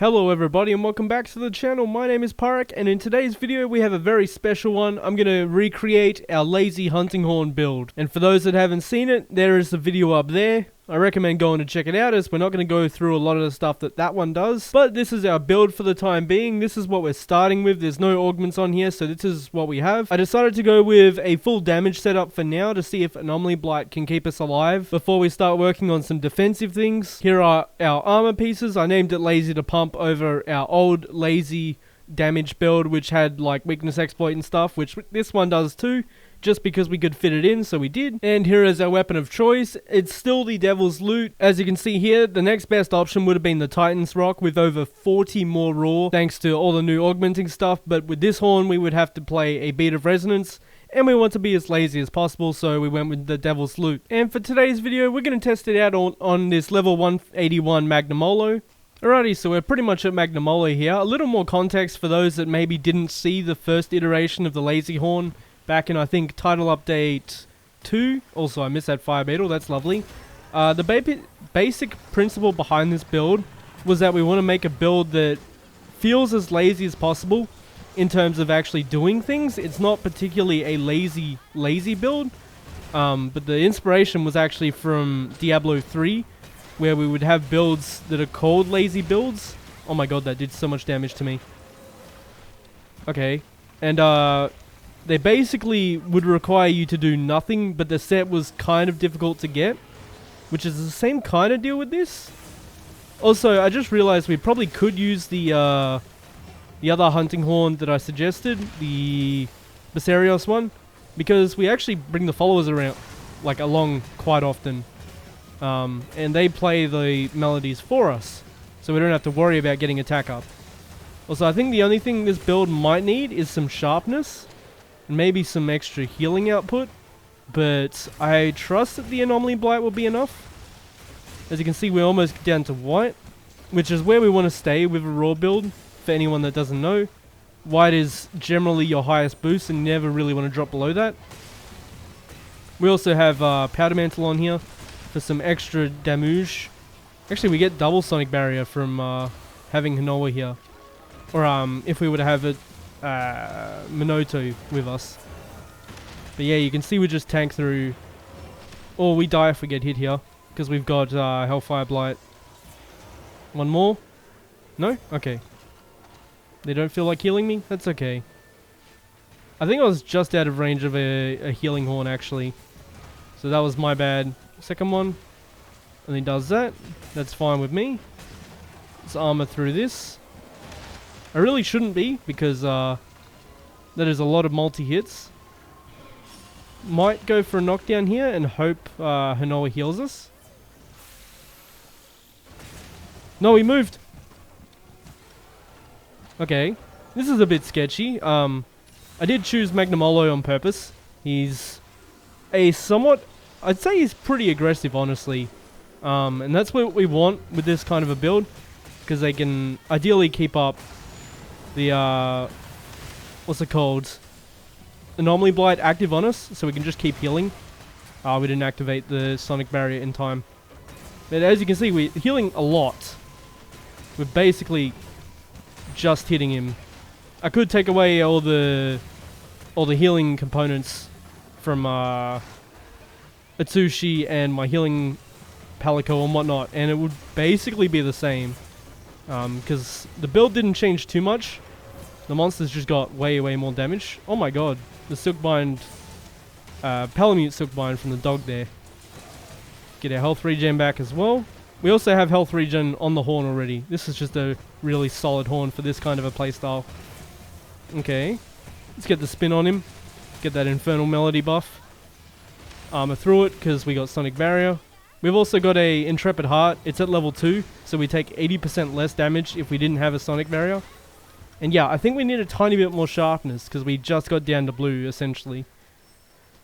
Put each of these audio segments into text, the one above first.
Hello everybody and welcome back to the channel. My name is Pyrac and in today's video we have a very special one. I'm going to recreate our lazy hunting horn build. And for those that haven't seen it, there is the video up there. I recommend going to check it out as we're not going to go through a lot of the stuff that one does. But this is our build for the time being. This is what we're starting with. There's no augments on here, so this is what we have. I decided to go with a full damage setup for now to see if Anomaly Blight can keep us alive before we start working on some defensive things. Here are our armor pieces. I named it Lazy to Pump over our old Lazy damage build, which had like weakness exploit and stuff, which this one does too. Just because we could fit it in, so we did. And here is our weapon of choice. It's still the Devil's Loot. As you can see here, the next best option would have been the Titan's Rock with over 40 more raw, thanks to all the new augmenting stuff. But with this horn, we would have to play a Beat of Resonance, and we want to be as lazy as possible, so we went with the Devil's Loot. And for today's video, we're going to test it out on this level 181 Magnamolo. Alrighty, so we're pretty much at Magnamolo here. A little more context for those that maybe didn't see the first iteration of the Lazy Horn back in, I think, Title Update 2. Also, I missed that Fire Beetle. That's lovely. The basic principle behind this build was that we want to make a build that feels as lazy as possible in terms of actually doing things. It's not particularly a lazy build, but the inspiration was actually from Diablo 3, where we would have builds that are called lazy builds. Oh my god, that did so much damage to me. Okay, and they basically would require you to do nothing, but the set was kind of difficult to get, which is the same kind of deal with this. Also, I just realized we probably could use the other hunting horn that I suggested, the Beasties one, because we actually bring the followers around, like, along quite often, and they play the melodies for us, so we don't have to worry about getting attack up. Also, I think the only thing this build might need is some sharpness, maybe some extra healing output, but I trust that the Anomaly Blight will be enough. As you can see, we're almost down to white, which is where we want to stay with a raw build, for anyone that doesn't know. White is generally your highest boost and you never really want to drop below that. We also have Powder Mantle on here for some extra damage. Actually, we get double Sonic Barrier from having Hanoa here. Or if we were to have it Minoto with us. But yeah, you can see we just tank through, or we die if we get hit here, because we've got Hellfire Blight. One more? No? Okay. They don't feel like healing me? That's okay. I think I was just out of range of a healing horn actually, so that was my bad. Second one, and he does that. That's fine with me. Let's armor through this. I really shouldn't be, because that is a lot of multi-hits. Might go for a knockdown here and hope Hanoa heals us. No, he moved! Okay, this is a bit sketchy. I did choose Magnamolo on purpose. He's a somewhat... I'd say he's pretty aggressive, honestly. And that's what we want with this kind of a build, because they can ideally keep up the what's it called, Anomaly Blight active on us, so we can just keep healing. We didn't activate the Sonic Barrier in time, but as you can see, we're healing a lot. We're basically just hitting him. I could take away all the healing components from Atsushi and my healing Palico and whatnot, and it would basically be the same. Because the build didn't change too much. The monsters just got way more damage. Oh my god, the Silkbind, Palamute Silkbind from the dog there. Get our health regen back as well. We also have health regen on the horn already. This is just a really solid horn for this kind of a playstyle. Okay, let's get the spin on him. Get that Infernal Melody buff. Armor through it because we got Sonic Barrier. We've also got a Intrepid Heart. It's at level 2, so we take 80% less damage if we didn't have a Sonic Barrier. And yeah, I think we need a tiny bit more sharpness, because we just got down to blue, essentially.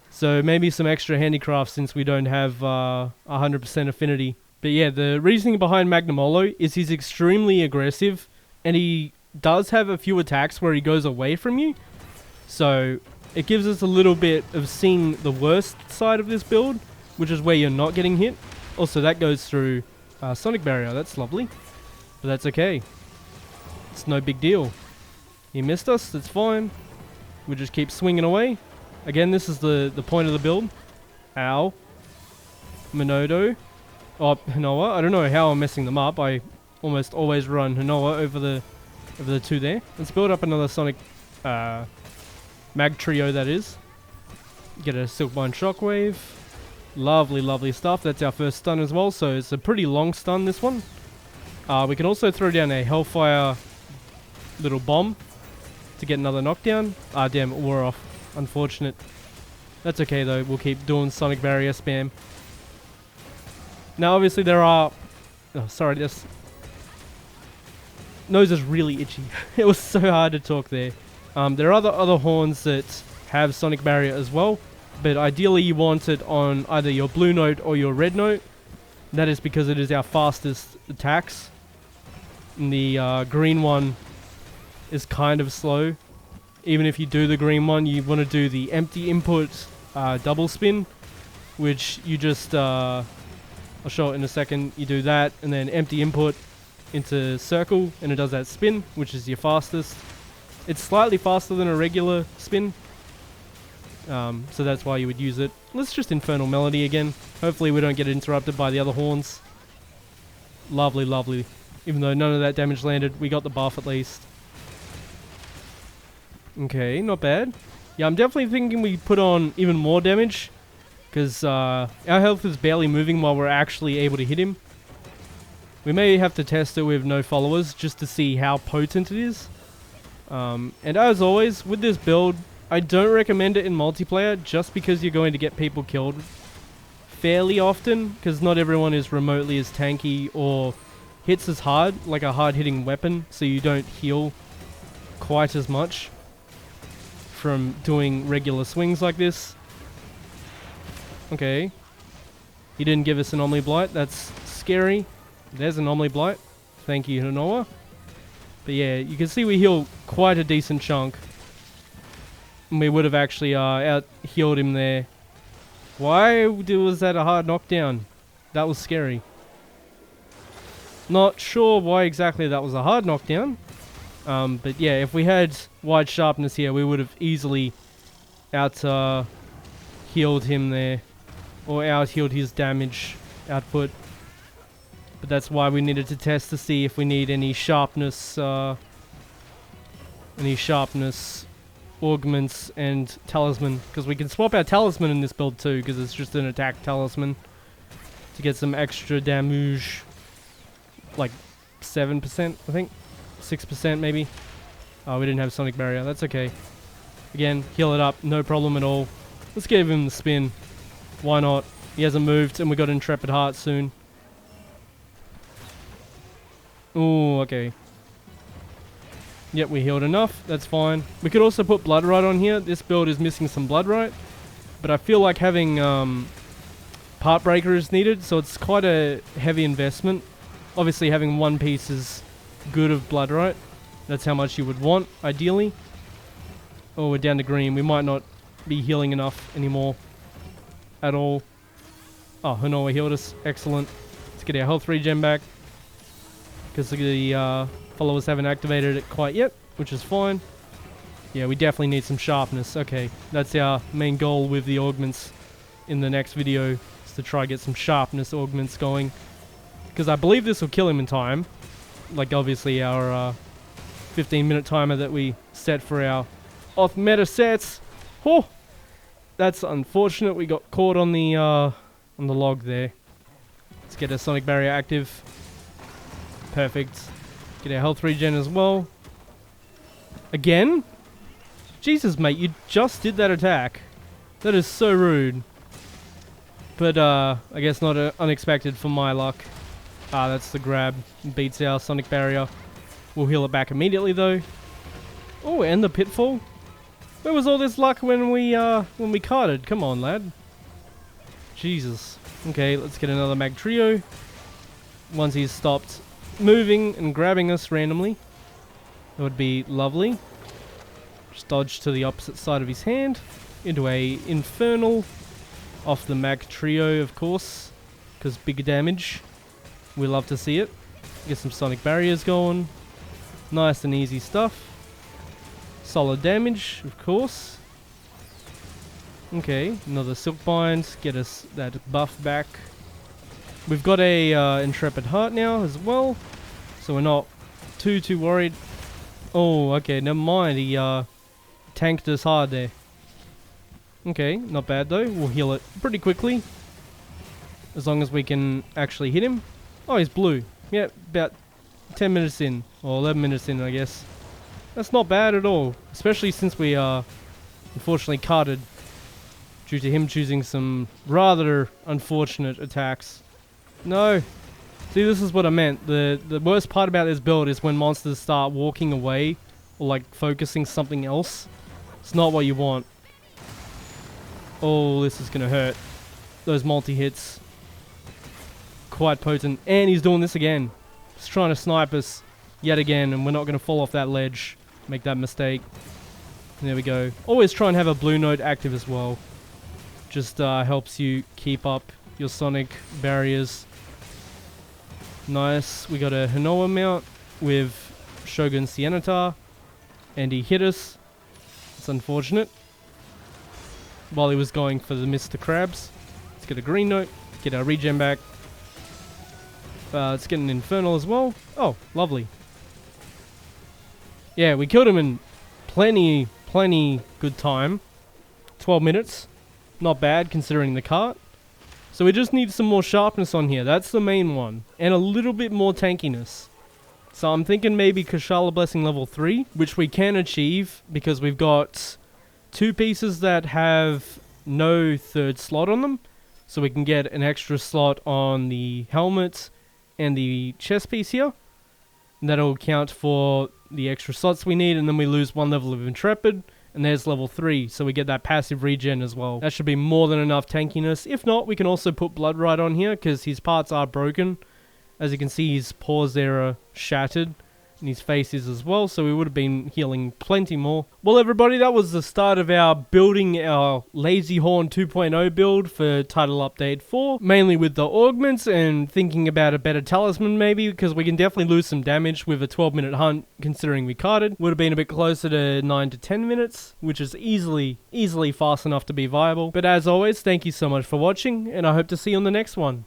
So maybe some extra handicraft since we don't have 100% affinity. But yeah, the reasoning behind Magnamolo is he's extremely aggressive, and he does have a few attacks where he goes away from you. So it gives us a little bit of seeing the worst side of this build, which is where you're not getting hit. Also, that goes through Sonic Barrier. That's lovely. But that's okay. It's no big deal. He missed us, that's fine. We'll just keep swinging away. Again, this is the point of the build. Ow. Minodo. Oh, Hanoa. I don't know how I'm messing them up. I almost always run Hanoa over the two there. Let's build up another Sonic Mag Trio, that is. Get a Silkbind Shockwave. Lovely, lovely stuff. That's our first stun as well, so it's a pretty long stun, this one. We can also throw down a Hellfire little bomb to get another knockdown. Ah, damn, it wore off. Unfortunate. That's okay, though. We'll keep doing Sonic Barrier spam. Now, obviously, there are... Oh, sorry, this... Nose is really itchy. It was so hard to talk there. There are other horns that have Sonic Barrier as well, but ideally you want it on either your blue note or your red note. That is because it is our fastest attacks. And the green one is kind of slow. Even if you do the green one, you want to do the empty input double spin, which you just... I'll show it in a second. You do that, and then empty input into circle, and it does that spin, which is your fastest. It's slightly faster than a regular spin, so that's why you would use it. Let's just Infernal Melody again. Hopefully we don't get interrupted by the other horns. Lovely, lovely. Even though none of that damage landed, we got the buff at least. Okay, not bad. Yeah, I'm definitely thinking we put on even more damage, because our health is barely moving while we're actually able to hit him. We may have to test it with no followers just to see how potent it is. And as always, with this build, I don't recommend it in multiplayer just because you're going to get people killed fairly often, because not everyone is remotely as tanky or hits as hard, like a hard-hitting weapon, so you don't heal quite as much from doing regular swings like this. Okay. He didn't give us Anomaly Blight. That's scary. There's Anomaly Blight. Thank you, Hanoa. But yeah, you can see we heal quite a decent chunk. And we would have actually out-healed him there. Why was that a hard knockdown? That was scary. Not sure why exactly that was a hard knockdown. But yeah, if we had wide sharpness here, we would have easily out-healed him there. Or out-healed his damage output. But that's why we needed to test to see if we need any sharpness augments and talisman, because we can swap our talisman in this build too, because it's just an attack talisman to get some extra damage, like 7% I think, 6% maybe. Oh, we didn't have Sonic Barrier, that's okay. Again, heal it up, no problem at all. Let's give him the spin, why not? He hasn't moved and we got Intrepid Heart soon. Ooh, okay. Yep, we healed enough. That's fine. We could also put Bloodright on here. This build is missing some Bloodright, but I feel like having Part Breaker is needed, so it's quite a heavy investment. Obviously, having one piece is good of Bloodright. That's how much you would want, ideally. Oh, we're down to green. We might not be healing enough anymore at all. Oh, Hanoa healed us. Excellent. Let's get our health regen back, because the followers haven't activated it quite yet, which is fine. Yeah, we definitely need some sharpness. Okay, that's our main goal with the augments in the next video, is to try get some sharpness augments going, because I believe this will kill him in time. Like, obviously, our 15-minute timer that we set for our off meta sets. Oh, that's unfortunate. We got caught on the log there. Let's get a Sonic Barrier active. Perfect. Get our health regen as well. Again? Jesus, mate, you just did that attack. That is so rude. But, I guess not unexpected for my luck. Ah, that's the grab. Beats our Sonic Barrier. We'll heal it back immediately, though. Oh, and the Pitfall. Where was all this luck when we carted? Come on, lad. Jesus. Okay, let's get another Mag Trio. Once he's stopped moving and grabbing us randomly, that would be lovely. Just dodge to the opposite side of his hand into a Infernal off the Mag Trio, of course, because bigger damage. We love to see it. Get some Sonic Barriers going. Nice and easy stuff. Solid damage, of course. Okay, another silk bind. Get us that buff back. We've got a intrepid heart now as well, so we're not too worried. Oh, okay, never mind. He tanked us hard there. Okay, not bad though. We'll heal it pretty quickly, as long as we can actually hit him. Oh, he's blue. Yeah, about 10 minutes in, or 11 minutes in, I guess. That's not bad at all, especially since we are unfortunately carded due to him choosing some rather unfortunate attacks. No. See, this is what I meant. The worst part about this build is when monsters start walking away or like focusing something else. It's not what you want. Oh, this is gonna hurt. Those multi-hits. Quite potent. And he's doing this again. He's trying to snipe us yet again, and we're not gonna fall off that ledge. Make that mistake. And there we go. Always try and have a blue node active as well. Just helps you keep up your sonic barriers. Nice. We got a Hinoa mount with Shogun Sienitar, and he hit us. It's unfortunate. While he was going for the Mr. Crabs. Let's get a green note. Get our regen back. Let's get an Infernal as well. Oh, lovely. Yeah, we killed him in plenty good time. 12 minutes. Not bad considering the cart. So we just need some more sharpness on here. That's the main one. And a little bit more tankiness. So I'm thinking maybe Kushala Blessing level 3, which we can achieve because we've got 2 pieces that have no third slot on them. So we can get an extra slot on the helmet and the chest piece here. And that'll count for the extra slots we need, and then we lose 1 level of Intrepid. And there's level 3, so we get that passive regen as well. That should be more than enough tankiness. If not, we can also put Blood Rite on here, because his parts are broken. As you can see, his paws there are shattered, and his face is as well, so we would have been healing plenty more. Well, everybody, that was the start of our building our Lazy Horn 2.0 build for Title Update 4. Mainly with the augments, and thinking about a better talisman maybe, because we can definitely lose some damage with a 12-minute hunt, considering we carded. Would have been a bit closer to 9 to 10 minutes, which is easily fast enough to be viable. But as always, thank you so much for watching, and I hope to see you on the next one.